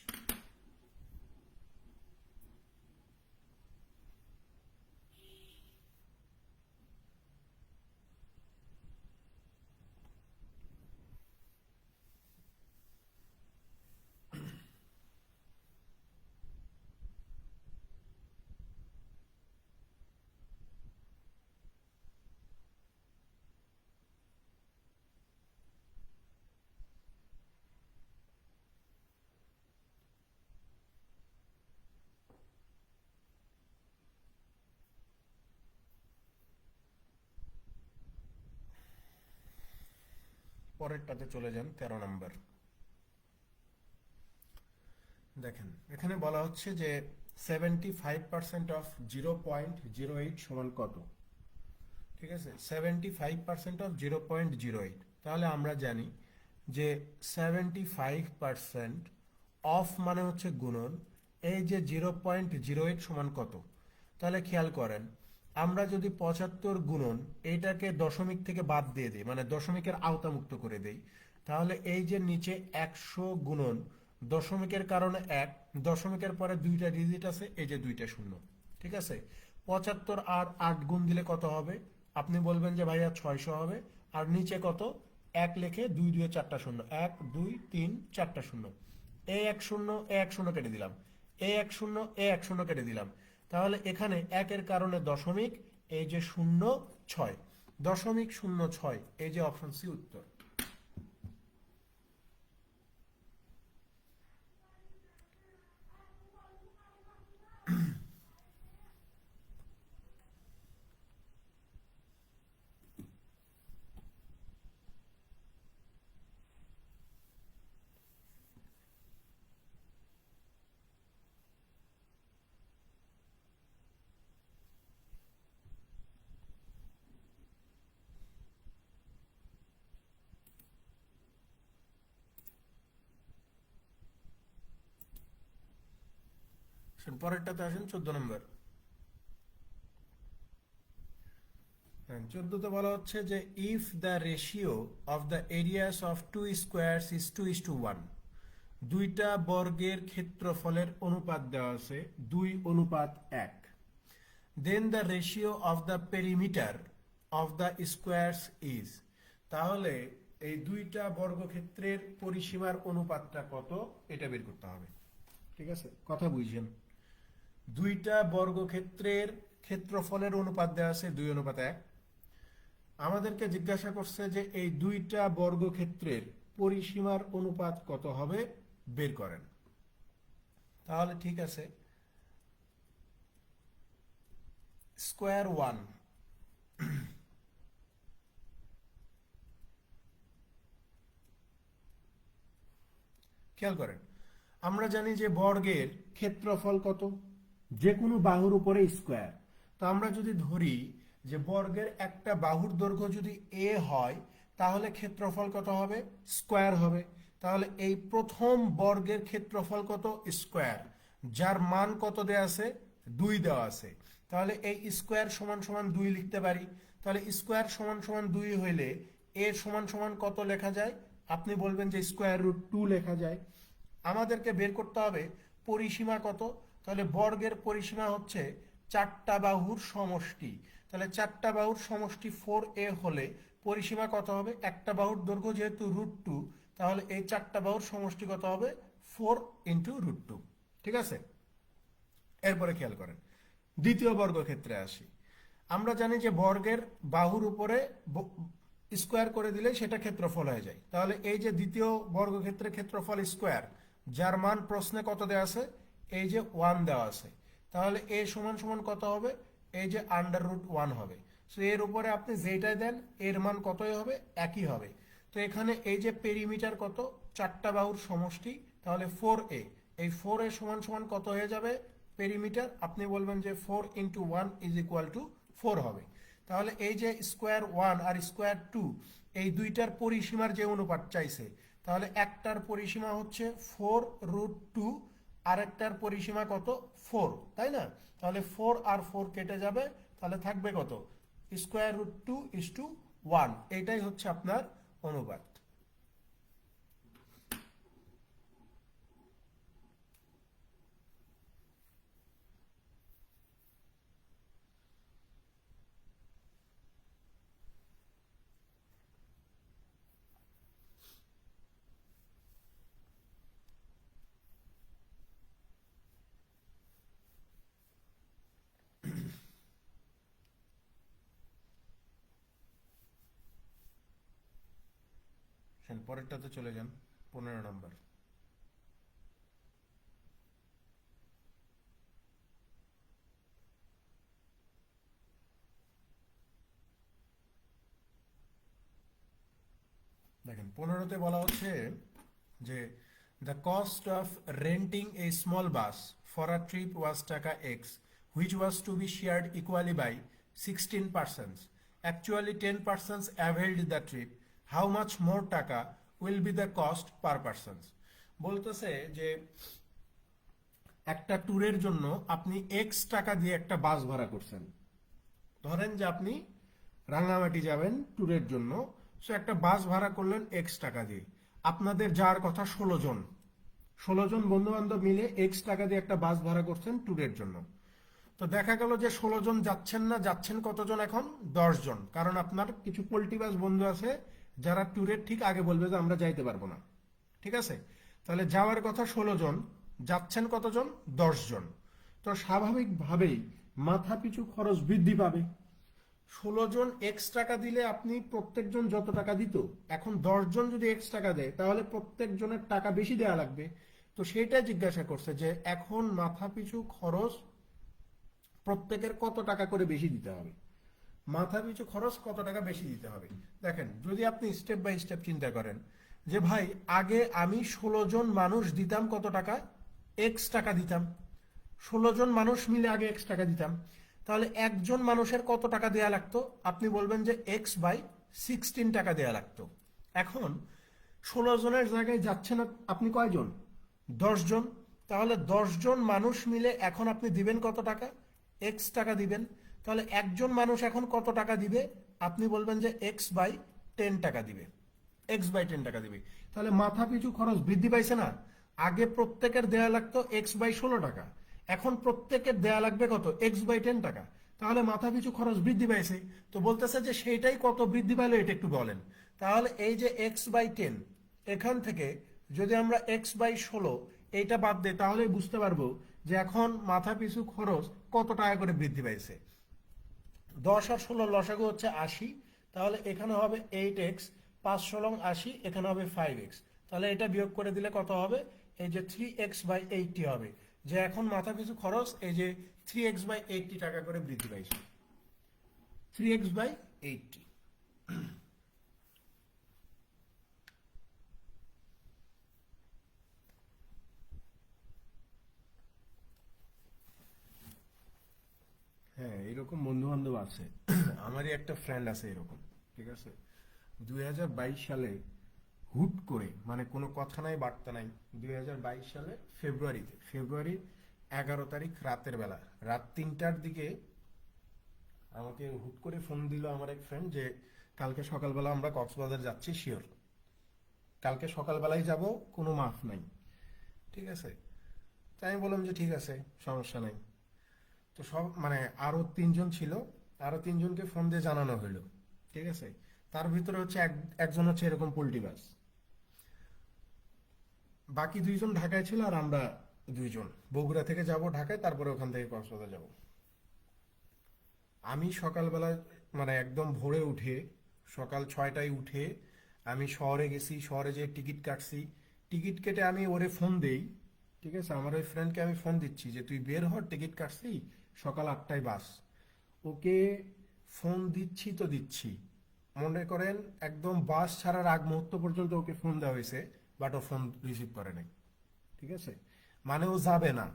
পরেরটাতে চলে যান 13 নম্বর। দেখেন এখানে বলা হচ্ছে যে 75% অফ 0.08 সমান কত। ঠিক আছে, 75% অফ 0.08। তাহলে আমরা জানি যে 75% অফ মানে হচ্ছে গুণন, এই যে 0.08 সমান কত। তাহলে খেয়াল করেন আমরা যদি 75 গুণন এইটাকে দশমিক থেকে বাদ দিয়ে দিই মানে দশমিকের আওতামুক্ত করে দেই, তাহলে এই যে নিচে 100 গুণন দশমিকের কারণে 1, দশমিকের পরে 2টা ডিজিট আছে এই যে 2টা শূন্য। ঠিক আছে, 75 আর 8 গুণ দিলে কত হবে আপনি বলবেন যে ভাইয়া 600 হবে। আর নিচে কত 1 লিখে 2 2 4টা শূন্য 1 2 3 4টা শূন্য, এই 1 শূন্য এই 1 শূন্য কেটে দিলাম, এই 1 শূন্য এই 1 শূন্য কেটে দিলাম। তাহলে এখানে 1 এর কারণে দশমিক এই যে 06 .06 এই যে অপশন সি উত্তর। পরেরটাতে আসেন 14 নম্বর। 14তে বলা হচ্ছে যে if the ratio of the areas of two squares is 2:1, দুইটা বর্গের ক্ষেত্রফলের অনুপাত দেওয়া আছে 2:1, then the ratio of the perimeter of the squares is. তাহলে এই দুইটা বর্গক্ষেত্রের পরিসীমার অনুপাতটা কত এটা বের করতে হবে। ঠিক আছে, কথা বুঝছেন। দুইটা বর্গক্ষেত্রের ক্ষেত্রফলের অনুপাত দেওয়া আছে 2:1। আমাদেরকে জিজ্ঞাসা করছে যে এই দুইটা বর্গক্ষেত্রের পরিসীমার অনুপাত কত হবে বের করেন। তাহলে ঠিক আছে, স্কোয়ার 1 খেয়াল করেন আমরা জানি যে বর্গের ক্ষেত্রফল কত, যে কোনো বাহুর উপরে স্কোয়ার। তো আমরা যদি ধরি যে বর্গের একটা বাহুর দৈর্ঘ্য যদি এ হয় তাহলে ক্ষেত্রফল কত হবে স্কোয়ার হবে। তাহলে এই প্রথম বর্গের ক্ষেত্রফল কত স্কোয়ার, যার মান কত দেওয়া আছে 2 দেওয়া আছে। তাহলে এই স্কোয়ার সমান সমান 2 লিখতে পারি। তাহলে স্কোয়ার সমান সমান 2 হইলে এ সমান সমান কত লেখা যায় আপনি বলবেন যে স্কোয়ার রুট 2 লেখা যায়। আমাদেরকে বের করতে হবে পরিসীমা কত। তাহলে বর্গের পরিসীমা হচ্ছে 4টা বাহুর সমষ্টি। তাহলে 4টা বাহুর সমষ্টি 4a হলে পরিসীমা কত হবে, একটা বাহুর দৈর্ঘ্য যেহেতু √2, তাহলে এই চারটা বাহুর সমষ্টি কত হবে, 4 ইন্টু √2। ঠিক আছে, এরপরে খেয়াল করেন দ্বিতীয় বর্গক্ষেত্রে আসি। আমরা জানি যে বর্গের বাহুর উপরে স্কোয়ার করে দিলে সেটা ক্ষেত্রফল হয়ে যায়। তাহলে এই যে দ্বিতীয় বর্গক্ষেত্রের ক্ষেত্রফল স্কোয়ার, যার মান প্রশ্নে কত দেওয়া আছে, এই যে 1 দেওয়া আছে, তাহলে এ সমান সমান কত হবে, এই যে √1 হবে। সো এর উপরে আপনি যেটাই দেন এর মান কতই হবে, একই হবে। তো এখানে এই যে পেরিমিটার কত, চারটা বাহুর সমষ্টি, তাহলে 4a, এই 4a সমান সমান কত হয়ে যাবে পেরিমিটার, আপনি বলবেন যে 4 ইন্টু 1 ইজ ইকুয়াল টু 4 হবে। তাহলে এই যে স্কোয়ার 1 আর স্কোয়ার 2, এই দুইটার পরিসীমার যে অনুপাত চাইছে, তাহলে একটার পরিসীমা হচ্ছে 4√2, আরেকটার পরিসীমা কত, 4, তাই না? তাহলে 4 আর 4 কেটে যাবে, তাহলে থাকবে কত, √2:1, এইটাই হচ্ছে আপনার অনুপাত। পরেরটাতে চলে যান, 15 নম্বর। দেখেন 15তে বলা হচ্ছে যে the cost of renting a small bus for a trip was taka x, which was to be shared equally by 16 persons, actually 10 persons availed the trip, how much more taka will be the cost per persons. বলতেছে যে একটা ট্যুরের জন্য আপনি x টাকা দিয়ে একটা বাস ভাড়া করছেন। ধরেন যে আপনি রাঙামাটি যাবেন ট্যুরের জন্য, সো একটা বাস ভাড়া করলেন এক্স টাকা দিয়ে। আপনাদের যাওয়ার কথা 16 জন, 16 জন বন্ধু বান্ধব মিলে এক্স টাকা দিয়ে একটা বাস ভাড়া করছেন ট্যুরের জন্য। তো দেখা গেল যে 16 জন যাচ্ছেন না, যাচ্ছেন কতজন এখন, 10 জন। কারণ আপনার কিছু পোল্টিবাজ বন্ধু আছে যারা ট্যুরের ঠিক আগে বলবে যে আমরা যাইতে পারবো না। ঠিক আছে, তাহলে যাওয়ার কথা 16 জন, যাচ্ছেন কতজন, 10 জন। তো স্বাভাবিকভাবেই মাথা পিছু খরচ বৃদ্ধি পাবে। 16 জন এক্স টাকা দিলে আপনি প্রত্যেকজন যত টাকা দিত, এখন 10 জন যদি এক্স টাকা দেয় তাহলে প্রত্যেকজনের টাকা বেশি দেওয়া লাগবে। তো সেটাই জিজ্ঞাসা করছে যে এখন মাথা পিছু খরচ প্রত্যেকের কত টাকা করে বেশি দিতে হবে, মাথা পিছু খরচ কত টাকা বেশি দিতে হবে। দেখেন যদি আপনি স্টেপ বাই স্টেপ চিন্তা করেন যে ভাই আগে আমি 16 জন মানুষ দিতাম কত টাকা, এক্স টাকা দিতাম, 16 জন মানুষ মিলে আগে এক্স টাকা দিতাম, তাহলে একজন মানুষের কত টাকা দেয়া লাগতো, আপনি বলবেন যে x/16 টাকা দেয়া লাগতো। এখন 16 জনের জায়গায় যাচ্ছে না আপনি কয়জন, 10 জন। তাহলে 10 জন মানুষ মিলে এখন আপনি দিবেন কত টাকা, এক্স টাকা দিবেন। তাহলে একজন মানুষ এখন কত টাকা দিবে, আপনি বলবেন যে x/10 টাকা দিবে, x/10 টাকা দিবে। তাহলে মাথা পিছু খরচ বৃদ্ধি পাইছে না? আগে প্রত্যেকের দেয়া লাগতো x/16 টাকা, এখন প্রত্যেকের দেয়া লাগবে কত, x/10 টাকা। তাহলে মাথা পিছু খরচ বৃদ্ধি পাইছে। তো বলতেছে যে সেইটাই কত বৃদ্ধি পাইলো এটা একটু বলেন। তাহলে এই যে x/10, এখান থেকে যদি আমরা x/16 এইটা বাদ দিই তাহলে বুঝতে পারবো যে এখন মাথা পিছু খরচ কত টাকা করে বৃদ্ধি পাইছে। 10 আর 16 লসাগু হচ্ছে 80, তাহলে এখানে হবে 8x, 5 16 80, এখানে হবে 5x। তাহলে এটা বিয়োগ করে দিলে কত হবে, এই যে 3x/80 হবে। যে এখন মাথা পিছু খরচ এই যে 3x/80 টাকা করে বৃদ্ধি পাইছে, 3x/80। হ্যাঁ, এরকম বন্ধু বান্ধব আছে। আমারই একটা ফ্রেন্ড আছে এরকম। ঠিক আছে, 2022 সালে হুট করে, মানে কোনো কথা নাই বার্তা নাই, 2022 সালে ফেব্রুয়ারির 11 তারিখ রাতের বেলা, রাত 3টার দিকে আমাকে হুট করে ফোন দিল আমার এক ফ্রেন্ড যে কালকে সকালবেলা আমরা কক্সবাজার যাচ্ছি, শিওর কালকে সকালবেলায় যাব, কোনো মাফ নাই। ঠিক আছে, তাই আমি বললাম যে ঠিক আছে, সমস্যা নাই। তো সব মানে আরো 3 জন ছিল, আরো 3 জনকে ফোন দিয়ে জানানো হলো। ঠিক আছে, তার ভিতরে হচ্ছে একজন হচ্ছে এরকম পোল্ট্রিবাজ, বাকি দুইজন ঢাকায় ছিল, আর আমরা দুইজন বগুড়া থেকে যাব ঢাকায়, তারপরে ওখান থেকে কক্সবাজার যাব। আমি সকালবেলা মানে একদম ভোরে উঠে, সকাল 6টায় উঠে আমি শহরে গেছি, শহরে যেয়ে টিকিট কাটছি। টিকিট কেটে আমি ওরে ফোন দেই, ঠিক আছে, আমার ওই ফ্রেন্ডকে আমি ফোন দিচ্ছি যে তুই বের হ, টিকিট কাটছি, সকাল 8টায় বাস। ওকে ফোন দিচ্ছি তো দিচ্ছি, মনে করেন একদম বাস ছাড়ার আগ মুহূর্ত পর্যন্ত ওকে ফোন দেওয়া হয়েছে, বাট ও ফোন রিসিভ করে নাই। ঠিক আছে, মানে ও যাবে না।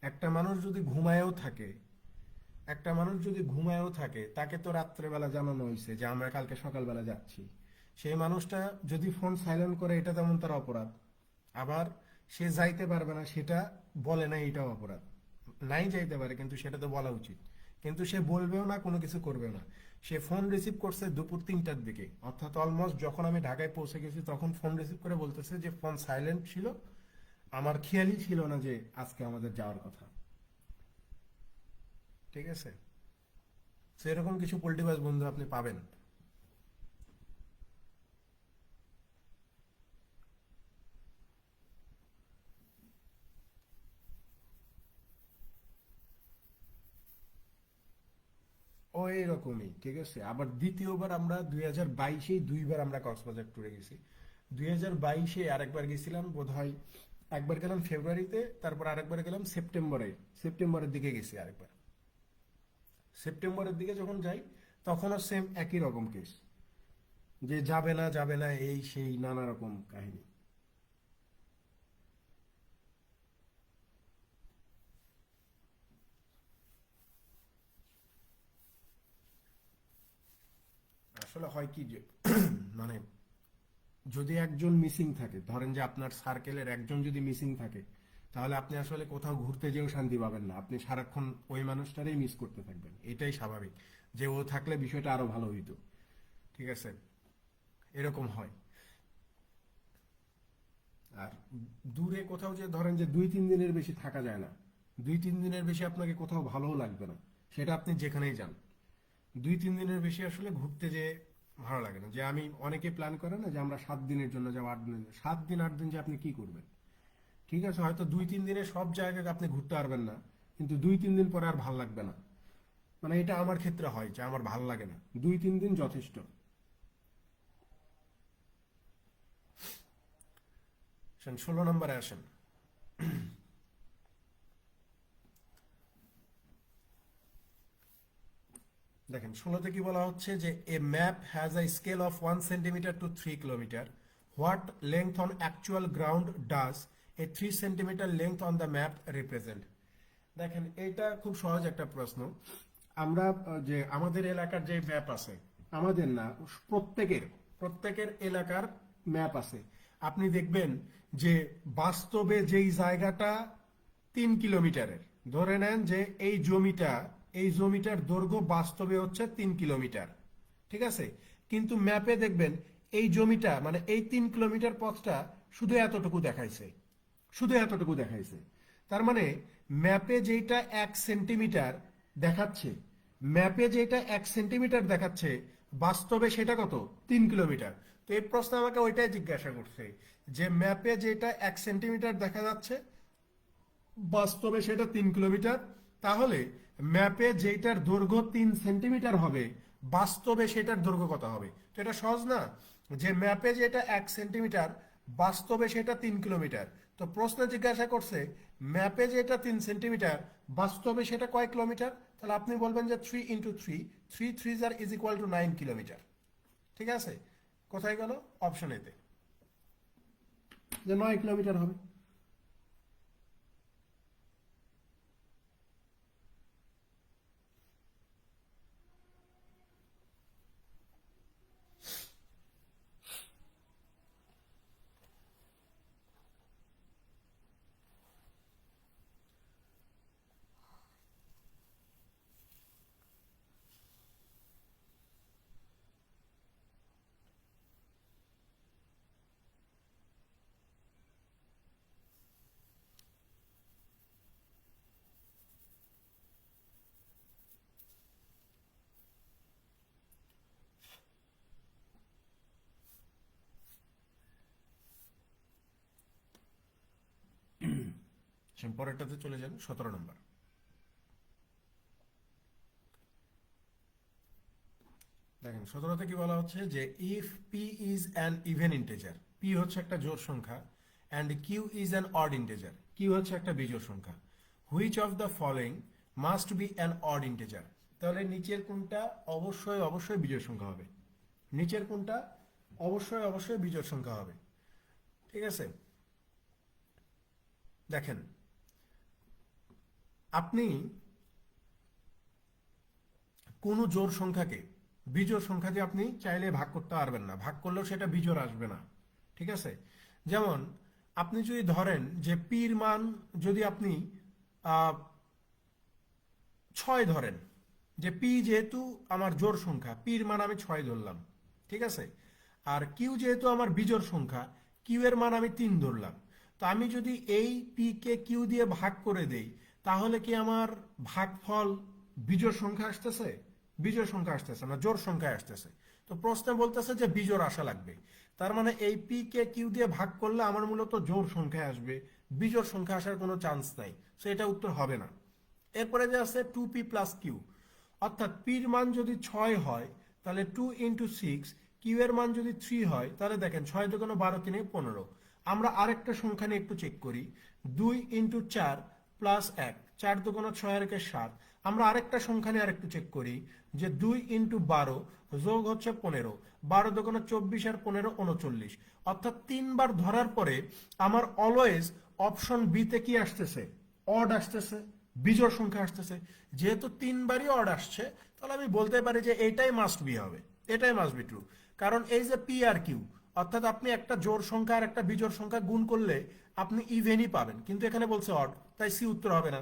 একটা মানুষ যদি ঘুমায়ও থাকে, একটা মানুষ যদি ঘুমায়ও থাকে, তাকে তো রাত্রেবেলা জানানো হয়েছে যে আমরা কালকে সকালবেলা যাচ্ছি। সেই মানুষটা যদি ফোন সাইলেন্ট করে, এটা তেমন তার অপরাধ। আবার সে যাইতে পারবে না, সেটা বলে না, এটাও অপরাধ। নাই যাইতে পারে, কিন্তু সেটা তো বলা উচিত। কিন্তু সে বলবেও না, কোনো কিছু করবেও না। সে ফোন রিসিভ করছে দুপুর 3টার দিকে, অর্থাৎ অলমোস্ট যখন আমি ঢাকায় পৌঁছে গেছি, তখন ফোন রিসিভ করে বলতেছে যে ফোন সাইলেন্ট ছিল, আমার খেয়ালই ছিল না যে আজকে আমাদের যাওয়ার কথা। ঠিক আছে, সেরকম কিছু পোল্টিবাজ বন্ধু আপনি পাবেন। ও এইরকমই, ঠিক আছে। আবার দ্বিতীয়বার আমরা 2022-এ দুইবার আমরা কক্সবাজার ট্যুরে গেছি। 2022-এ আরেকবার গেছিলাম বোধ হয়, একবার গেলাম ফেব্রুয়ারিতে, তারপর আরেকবার গেলাম সেপ্টেম্বরে, সেপ্টেম্বরের দিকে গেছি আরেকবার। সেপ্টেম্বরের দিকে যখন যাই, তখনও সেম একই রকম কেস, যে যাবে না যাবে না, এই সেই নানা রকম কাহিনী। আসলে হয় কি যে মানে যদি একজন মিসিং থাকে, ধরেন যে আপনার সার্কেলের একজন যদি মিসিং থাকে, তাহলে আপনি আসলে কোথাও ঘুরতে যেও শান্তি পাবেন না, আপনি সারাক্ষণ ওই মানুষটারই মিস করতে থাকবেন। এটাই স্বাভাবিক, যে ও থাকলে বিষয়টা আরো ভালো হইতো। ঠিক আছে, এরকম হয়। আর দূরে কোথাও যে ধরেন যে 2-3 দিনের বেশি থাকা যায় না, 2-3 দিনের বেশি আপনাকে কোথাও ভালোও লাগবে না, সেটা আপনি যেখানেই যান। 2-3 দিনের বেশি আসলে ঘুরতে যে ভালো লাগে না। যে আমি, অনেকে প্ল্যান করে না যে আমরা 7 দিনের জন্য যাবো, 8 দিন, 7 দিন 8 দিন যে আপনি কি করবেন? ঠিক আছে, হয়তো 2-3 দিনে সব জায়গায় আপনি ঘুরতে পারবেন না, কিন্তু 2-3 দিন পরে আর ভাল লাগবে না। মানে এটা আমার ক্ষেত্রে হয় যে আমার ভাল লাগে না, 2-3 দিন যথেষ্ট। 16 নম্বরে আসেন। দেখেন 16তে কি বলা হচ্ছে যে a map has a scale of 1 centimetre to 3 kilometre, what length on actual ground does a 3 centimetre length on the map represent. দেখেন এটা খুব সহজ একটা প্রশ্ন। আমরা যে আমাদের এলাকার যে ম্যাপ আছে, আমাদের না, প্রত্যেকের প্রত্যেকের এলাকার ম্যাপ আছে। আপনি দেখবেন যে বাস্তবে যেই জায়গাটা 3 কিলোমিটারের, ধরে নেন যে এই জমিটার দৈর্ঘ্য বাস্তবে হচ্ছে 3 কিলোমিটার। ঠিক আছে, কিন্তু ম্যাপে দেখবেন এই জমিটা মানে এই 3 কিলোমিটার পথটা শুধু এতটুকু দেখাইছে, শুধু এতটুকু দেখাইছে। তার মানে ম্যাপে যেটা 1 সেন্টিমিটার দেখাচ্ছে, ম্যাপে যেটা 1 সেন্টিমিটার দেখাচ্ছে, বাস্তবে সেটা কত? 3 কিলোমিটার। তো এই প্রশ্ন আমাকে ওইটাই জিজ্ঞাসা করছে, যে ম্যাপে যেটা 1 সেন্টিমিটার দেখা যাচ্ছে, বাস্তবে সেটা 3 কিলোমিটার। তাহলে ম্যাপে যেটার দৈর্ঘ্য 3 সেন্টিমিটার হবে, বাস্তবে সেটার দৈর্ঘ্য কত হবে? তো এটা সহজ না, যে ম্যাপে যেটা 1 সেন্টিমিটার, বাস্তবে সেটা 3 কিলোমিটার। তো প্রশ্ন জিজ্ঞাসা করছে ম্যাপে যেটা 3 সেন্টিমিটার, বাস্তবে সেটা কয় কিলোমিটার? তাহলে আপনি বলবেন যে 3 × 3, 3 3 9 কিলোমিটার। ঠিক আছে, কোথায় গেল? অপশন এতে, যে 9 কিলোমিটার হবে। পরেরটাতে চলে যান 17 নম্বর। দেখেন 17তে কি বলা হচ্ছে যে if p is an even integer, p হচ্ছে একটা জোড় সংখ্যা, and q is an odd integer, q হচ্ছে একটা বিজোড় সংখ্যা, which of the following must be an odd integer, তাহলে নিচের কোনটা অবশ্যই অবশ্যই বিজোড় সংখ্যা হবে, নিচের কোনটা অবশ্যই অবশ্যই বিজোড় সংখ্যা হবে। ঠিক আছে, দেখেন আপনি কোনো জোড় সংখ্যাকে বিজোড় সংখ্যা দিয়ে আপনি চাইলে ভাগ করতে পারবেন না, ভাগ করলেও সেটা বিজোড় আসবে না। ঠিক আছে, যেমন আপনি যদি ধরেন যে পির মান যদি আপনি 6 ধরেন, যে পি যেহেতু আমার জোড় সংখ্যা, পির মান আমি 6 ধরলাম, ঠিক আছে, আর কিউ যেহেতু আমার বিজোড় সংখ্যা, কিউ এর মান আমি 3 ধরলাম, তো আমি যদি এই পি কে কিউ দিয়ে ভাগ করে দেই, তাহলে কি আমার ভাগফল বিজোড় সংখ্যা আসতেছে? বিজোড় সংখ্যা আসতেছে না, জোড় সংখ্যায় আসতেছে। তো প্রশ্নে বলতেছে যে বিজোড় আসা লাগবে, তার মানে এই পি কে কিউ দিয়ে ভাগ করলে আমার মূলত জোড় সংখ্যায় আসবে, বিজোড় সংখ্যা আসার কোনো চান্স নাই, সো এটা উত্তর হবে না। এরপরে যে আছে 2p প্লাস কিউ, অর্থাৎ পির মান যদি 6 হয় তাহলে 2 ইন্টু 6, কিউ এর মান যদি 3 হয় তাহলে দেখেন 6 দুগুণ 12 3 15। আমরা আরেকটা সংখ্যা নিয়ে একটু চেক করি, 2 ইন্টু 4 প্লাস 1, 4 দুগুণ 6 আর 1 7। আমরা আরেকটা সংখ্যা নিয়ে আরেকটু চেক করি যে 2 ইন্টু 12 যোগ হচ্ছে 15, 12 দুগুণ 24 আর 15 39, অর্থাৎ 3 বার ধরার পরে আমার অলওয়েজ অপশন বি তে কি আসতেছে? অড আসতেছে, বিজোড় সংখ্যা আসতেছে। যেহেতু 3 বারই অড আসছে, তাহলে আমি বলতে পারি যে এটাই মাস্ট বি হবে, এটাই মাস্ট বি ট্রু। কারণ এই যে পি আর কিউ, অর্থাৎ আপনি একটা জোড় সংখ্যা আর একটা বিজোড় সংখ্যা গুণ করলে আপনি ইভেনই পাবেন, কিন্তু এখানে বলছে অড, তাই সি উত্তর হবে না।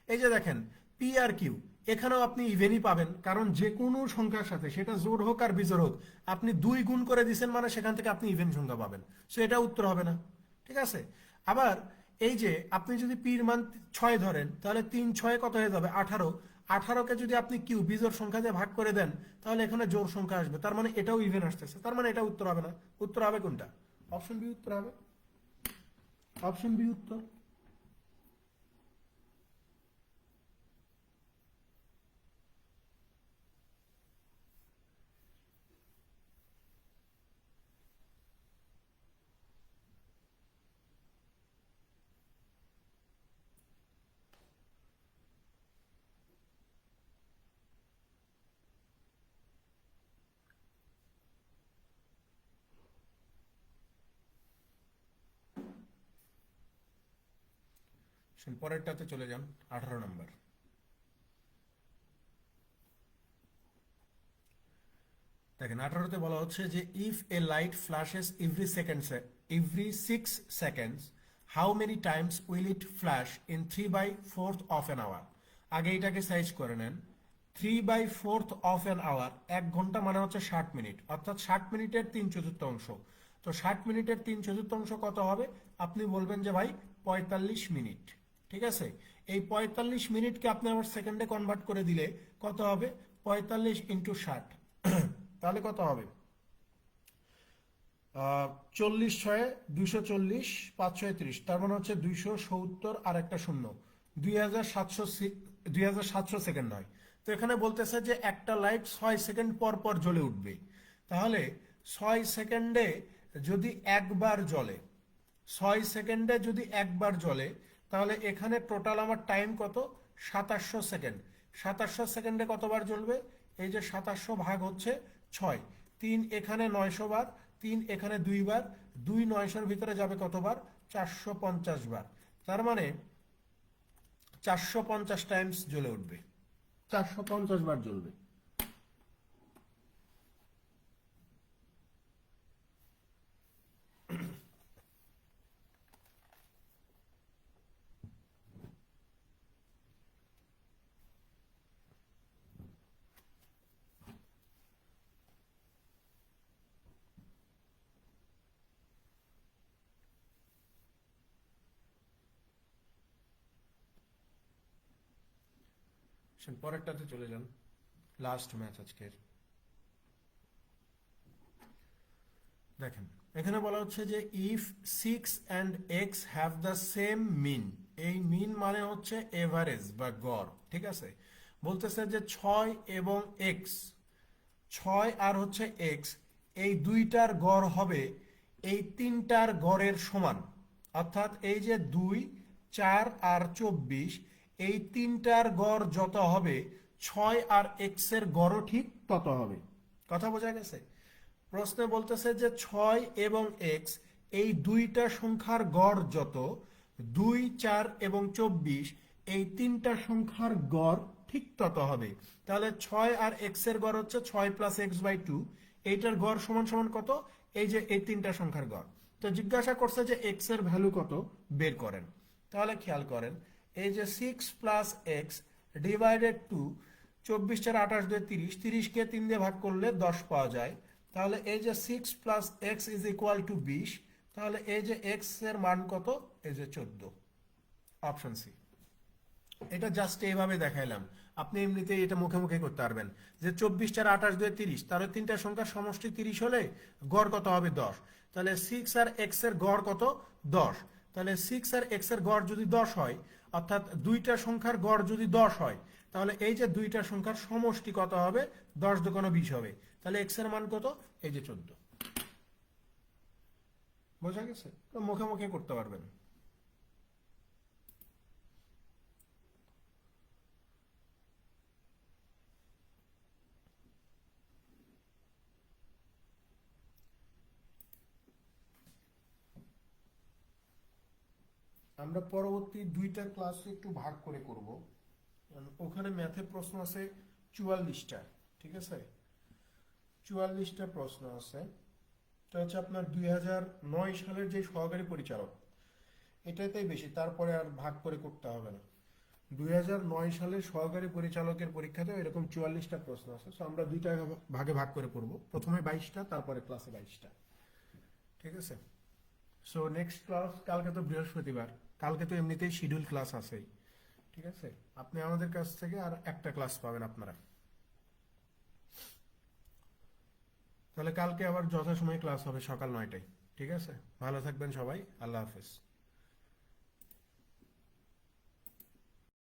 এই যে দেখেন পি আর কিউ, এখানেও আপনি ইভেনই পাবেন, কারণ যে কোনো সংখ্যার সাথে সেটা জোড় হোক আর বিজোড় হোক, আপনি 2 গুণ করে দিচ্ছেন মানে সেখান থেকে আপনি ইভেন সংখ্যা পাবেন, সো এটা উত্তর হবে না। ঠিক আছে, আবার এই যে আপনি যদি পির মান 6 ধরেন, তাহলে 3 6 কত হয়ে যাবে? 18। 18কে যদি আপনি কিউ বিজোড় সংখ্যা দিয়ে ভাগ করে দেন, তাহলে এখানে জোড় সংখ্যা আসবে, তার মানে এটাও ইভেন আসতেছে, তার মানে এটা উত্তর হবে না। উত্তর হবে কোনটা? অপশন বি উত্তর হবে, অপশন বি উত্তর। পরেরটাতে চলে যান 18 নম্বর। দেখেন 18তে বলা হচ্ছে যে if a light flashes every 6 seconds, how many times will it flash in 3/4 of an hour. আগে এটাকে সাইজ করে নেন, 3/4 অফ অ্যান আওয়ার, 1 ঘন্টা মানে হচ্ছে 60 মিনিট, অর্থাৎ 60 মিনিটের 3/4 তো 60 মিনিটের 3/4 কত হবে? আপনি বলবেন যে ভাই 45 মিনিট। ঠিক আছে, এই 45 মিনিটকে আপনি আবার সেকেন্ডে কনভার্ট করে দিলে কত হবে? 45 ইন্টু 60, তাহলে কত হবে? 40 ছয়ে 240, 5 ছয় 30, তার মানে হচ্ছে 270 আর একটা শূন্য, 2700, 2700 সেকেন্ড হয়। তো এখানে বলতেছে যে একটা লাইট 6 সেকেন্ড পর পর জ্বলে উঠবে, তাহলে 6 সেকেন্ডে যদি একবার জ্বলে, 6 সেকেন্ডে যদি একবার জ্বলে, তাহলে এখানে টোটাল আমার টাইম কত? 2700 সেকেন্ড। 2700 সেকেন্ডে কতবার জ্বলবে? এই যে 2700 ভাগ হচ্ছে 6, 3 এখানে 900 বার, 3 এখানে 2 বার, 2 900-র ভিতরে যাবে কতবার? 450 বার, তার মানে 450 টাইমস জ্বলে উঠবে, 450 বার জ্বলবে। পরেরটাতে চলে যান, লাস্ট ম্যাচ আজকের। দেখেন এখানে বলা হচ্ছে যে if 6 and x have the same mean, এই মিন মানে হচ্ছে এভারেজ বা গড়, ঠিক আছে। বলতেছে যে 6 এবং এক্স, 6 আর হচ্ছে এক্স, এই দুইটার গড় হবে এই তিনটার গড়ের সমান। অর্থাৎ এই যে 2, 4 আর 24, এই তিনটার গড় যত হবে 6 আর এক্স এর গড়ও ঠিক তত হবে। কথা বোঝা গেছে? প্রশ্নে বলতেছে যে 6 এবং এক্স এই দুইটা সংখ্যার গড় যত, 2, 4 এবং 24 এই তিনটা সংখ্যার গড় ঠিক তত হবে। তাহলে 6 আর এক্স এর গড় হচ্ছে 6 প্লাস এক্স বাই 2, এইটার গড় সমান সমান কত? এই যে এই তিনটা সংখ্যার গড়। তো জিজ্ঞাসা করছে যে এক্স এর ভ্যালু কত, বের করেন। তাহলে খেয়াল করেন, এই যে 6 প্লাস এক্স ডিভাইডেড টু 24 4 28 2 30, 30কে 3 দিয়ে ভাগ করলে 10 পাওয়া যায়। তাহলে এই যে 6 plus x is equal two 20, তাহলে এই যে এক্স এর মান কত? এই যে 14, অপশন সি। এটা জাস্ট এইভাবে দেখাইলাম, আপনি এমনিতেই এটা মুখে মুখে করতে পারবেন যে 24 4 28 2 30, তাহলে তিনটা সংখ্যার সমষ্টি 30 হলে গড় কত হবে? 10। তাহলে 6 আর এক্স এর গড় কত? 10। তাহলে 6 আর এক্স এর গড় যদি 10 হয়, অর্থাৎ দুইটা সংখ্যার গড় যদি 10 হয়, তাহলে এই যে দুইটা সংখ্যার সমষ্টি কত হবে? 10 দুগুণ 20 হবে। তাহলে এক্স এর মান কত? এই যে 14। বোঝা গেছে? তো মুখে মুখে করতে পারবেন। আমরা পরবর্তী দুইটা ক্লাস একটু ভাগ করে করব। ওখানে ম্যাথের প্রশ্ন আছে 44টা, ঠিক আছে? 44টা প্রশ্ন আছে। এটা হচ্ছে আপনার 2009 সালের যে সহকারী পরিচালক, এটাতেই বেশি, তারপরে আর ভাগ করে করতে হবে না। 2009 সালের সহকারী পরিচালকের পরীক্ষাতে এরকম 44টা প্রশ্ন আছে। সো আমরা দুইটা ভাগে ভাগ করে করব, প্রথমে 22টা, তারপরে ক্লাসে 22টা, ঠিক আছে? সো নেক্সট ক্লাস কালকে তো বৃহস্পতিবার, কালকে তো এমনিতেই শিডিউল ক্লাস আছেই, ঠিক আছে? আপনি আমাদের কাছ থেকে আর একটা ক্লাস পাবেন আপনারা। তাহলে কালকে আবার যথাসময়ে ক্লাস হবে সকাল 9টায়, ঠিক আছে? ভালো থাকবেন সবাই, আল্লাহ হাফেজ।